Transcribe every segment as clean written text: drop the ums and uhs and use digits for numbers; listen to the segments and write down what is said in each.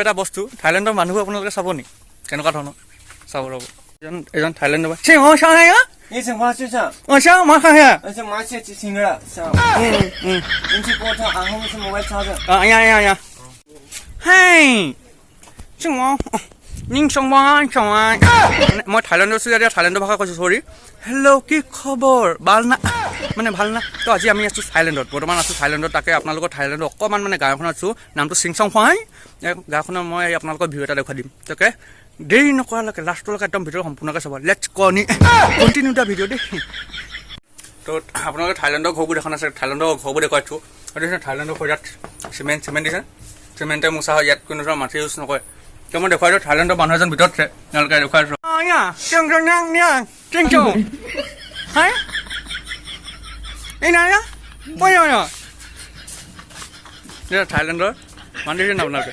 এটা বস্তু থাইলেণ্ডৰ মানুহ আপোনালোকে চাব নি কেনেকুৱা ধৰণৰ চাব ৰ'ব এজন থাইলেণ্ডৰ মই থাইলেণ্ডৰ আছোঁ এতিয়া থাইলেণ্ডৰ ভাষা কৈছোঁ চৰি হেল্ল' কি খবৰ ভাল না মানে ভাল না তো আজি আমি আছোঁ থাইলেণ্ডত বৰ্তমান আছোঁ থাইলেণ্ডত তাকে আপোনালোকৰ থাইলেণ্ডত অকণমান মানে গাঁওখনত আছোঁ নামটো চিংচং ফাই গাঁওখনৰ মই আপোনালোকৰ ভিডিঅ' এটা দেখুৱাই দিম তাকে দেৰি নকৰালৈকে লাষ্টলৈকে একদম ভিডিঅ' সম্পূৰ্ণকৈ চাব লেটছ কনি কণ্টিনিউ দ্য ভিডিঅ' দেই তো আপোনালোকে থাইলেণ্ডৰ ঘৰবোৰ এখন আছে থাইলেণ্ডৰ ঘৰবোৰ দেখুৱাইছোঁ আৰু থাইলেণ্ডৰ ঘৰত চিমেণ্ট দিছে চিমেণ্টে মোচা হয় ইয়াত কোনো ধৰণৰ মাটি ইউজ নকৰে তো মই দেখুৱাইছোঁ থাইলেণ্ডৰ মানুহ এজন ভিতৰত আছে তেওঁলোকে দেখুৱাইছোঁ থাইলেণ্ডৰ মানুহ দিছে না আপোনালোকে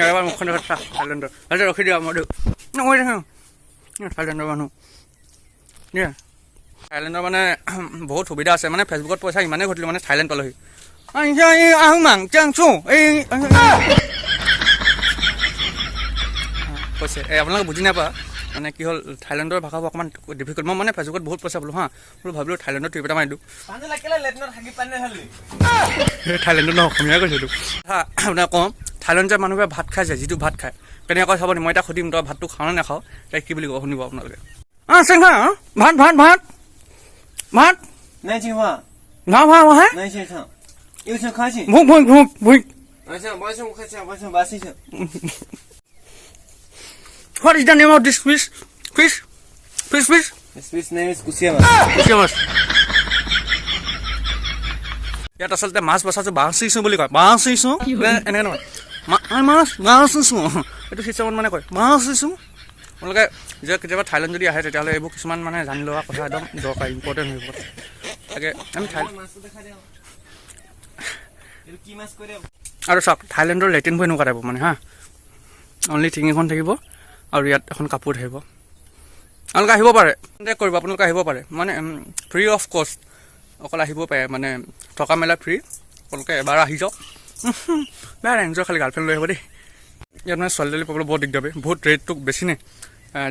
এবাৰ মুখখন দেখা থাইলেণ্ডৰ ৰখি দিয়া মই থাইলেণ্ডৰ মানুহ থাইলেণ্ডৰ মানে বহুত সুবিধা আছে মানে ফেচবুকত পইচা ইমানেই ঘটিলোঁ মানে থাইলেণ্ড পালোহি কৈছে আপোনালোকে বুজি নাপা মানে কি হ'ল থাইলেণ্ডৰ ভাষাবোৰ অকণমান ডিফিকাল্ট মই মানে ফেচবুকত বহুত পইচা পালোঁ হা বোলো ভাবিলোঁ থাইলেণ্ডৰ ট্ৰিপ এটা মাৰি দিওঁ থাইলেণ্ডত নহয় অসমীয়াই কৈছোঁ এইটো আপোনাক কওঁ থাইলেণ্ডৰ মানুহে ভাত খাই যায় যিটো ভাত খায় কেনেকৈ চাব নি মই এতিয়া সুধিম তই ভাতটো খাওঁ নে নাখাওঁ তাই কি বুলি কওঁ শুনিব আপোনালোকে ভাত ভাত ভাত ভাত What is the name of this fish? Fish? Fish? This fish name is Kusiamas. Kusiamas. ইয়াত আচলতে মাছ বচাইছোঁ বাঁচিছোঁ বুলি কয় বাঁচিছোঁ এনেকৈ নহয় মাছ বাঁচিছোঁ এইটো চিষ্টেমত মানে কয় বাঁচিছোঁ আপোনালোকে যে কেতিয়াবা থাইলেণ্ড যদি আহে তেতিয়াহ'লে এইবোৰ কিছুমান মানে জানি লোৱা কথা একদম দৰকাৰ ইম্পৰ্টেণ্ট হৈ পৰে তাকে আমি আৰু চাওক থাইলেণ্ডৰ লেট্ৰিনবোৰ এনেকুৱা টাইপ মানে হা অনলি টিঙিখন থাকিব আৰু ইয়াত এখন কাপোৰ থাকিব আপোনালোকে আহিব পাৰে কৰিব আপোনালোকে আহিব পাৰে মানে ফ্ৰী অফ কষ্ট অকল আহিব পাৰে মানে থকা মেলা ফ্ৰী আপোনালোকে এবাৰ আহি যাওক বেয়া এনজয় খালি গাৰ্লফ্ৰেণ্ড লৈ আহিব দেই ইয়াত মানে ছোৱালী তোৱালী পাবলৈ বহুত দিগদাৰ বহুত ৰেটটো বেছি নে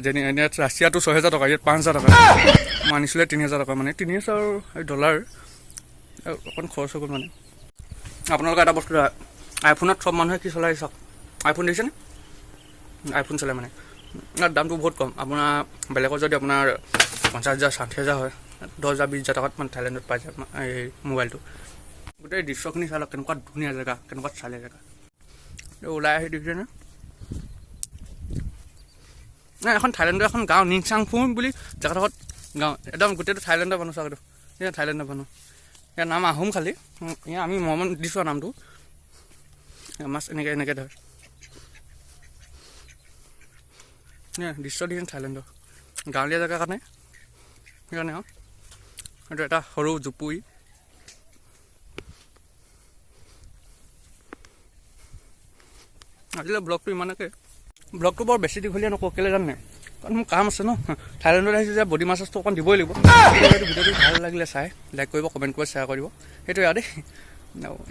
যেনে ইয়াত ৰাছিয়াটো 6,000 টকা ইয়াত 5,000 টকা মই আনিছিলে 3,000 টকা মানে 3,000 ডলাৰ অকণ খৰচ হৈ গ'ল মানে আপোনালোকে এটা বস্তু আইফোনত চব মানুহে কি চলাই চাওক আইফোন দেখিছেনে আইফোন চলাই মানে ইয়াৰ দামটো বহুত কম আপোনাৰ বেলেগত যদি আপোনাৰ 50,000 60,000 হয় 10,000 20,000 টকাত মানে থাইলেণ্ডত পাই যায় এই মোবাইলটো গোটেই দৃশ্যখিনি চাই লওক কেনেকুৱা ধুনীয়া জেগা কেনেকুৱা চালে জেগা ওলাই আহি দেখিছেনে নাই এখন থাইলেণ্ডৰ এখন গাঁও নিংচাংফু বুলি জেগাডোখৰত গাঁও একদম গোটেইটো থাইলেণ্ডৰ মানুহ চাওক এইটো থাইলেণ্ডৰ মানুহ ইয়াৰ নাম আহোম খালি ইয়াৰ আমি মৰমন দিছোঁ নামটো মাছ এনেকৈ ধৰ দৃশ্য দিছে থাইলেণ্ডৰ গাঁৱলীয়া জেগা কাৰণে সেইকাৰণে এইটো এটা সৰু জুপুৰি আজিলৈ ব্লগটো ইমানকৈ ব্লগটো বৰ বেছি দীঘলীয়া নকওঁ কেলৈ জানে কাৰণ মোৰ কাম আছে ন থাইলেণ্ডত আহিছোঁ যে বডি মাছাজটো অকণ দিবই লাগিব ভিডিঅ'টো ভাল লাগিলে চাই লাইক কৰিব কমেণ্ট কৰি শ্বেয়াৰ কৰিব সেইটোৱে আৰু দেই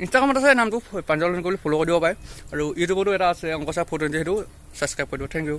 ইনষ্টাগ্ৰামত আছে নামটো প্ৰাঞ্জল কৰি ফ'ল' কৰি দিব পাৰে আৰু ইউটিউবতো এটা আছে অংকচা 420 সেইটো ছাবস্ক্ৰাইব কৰি দিব থেংক ইউ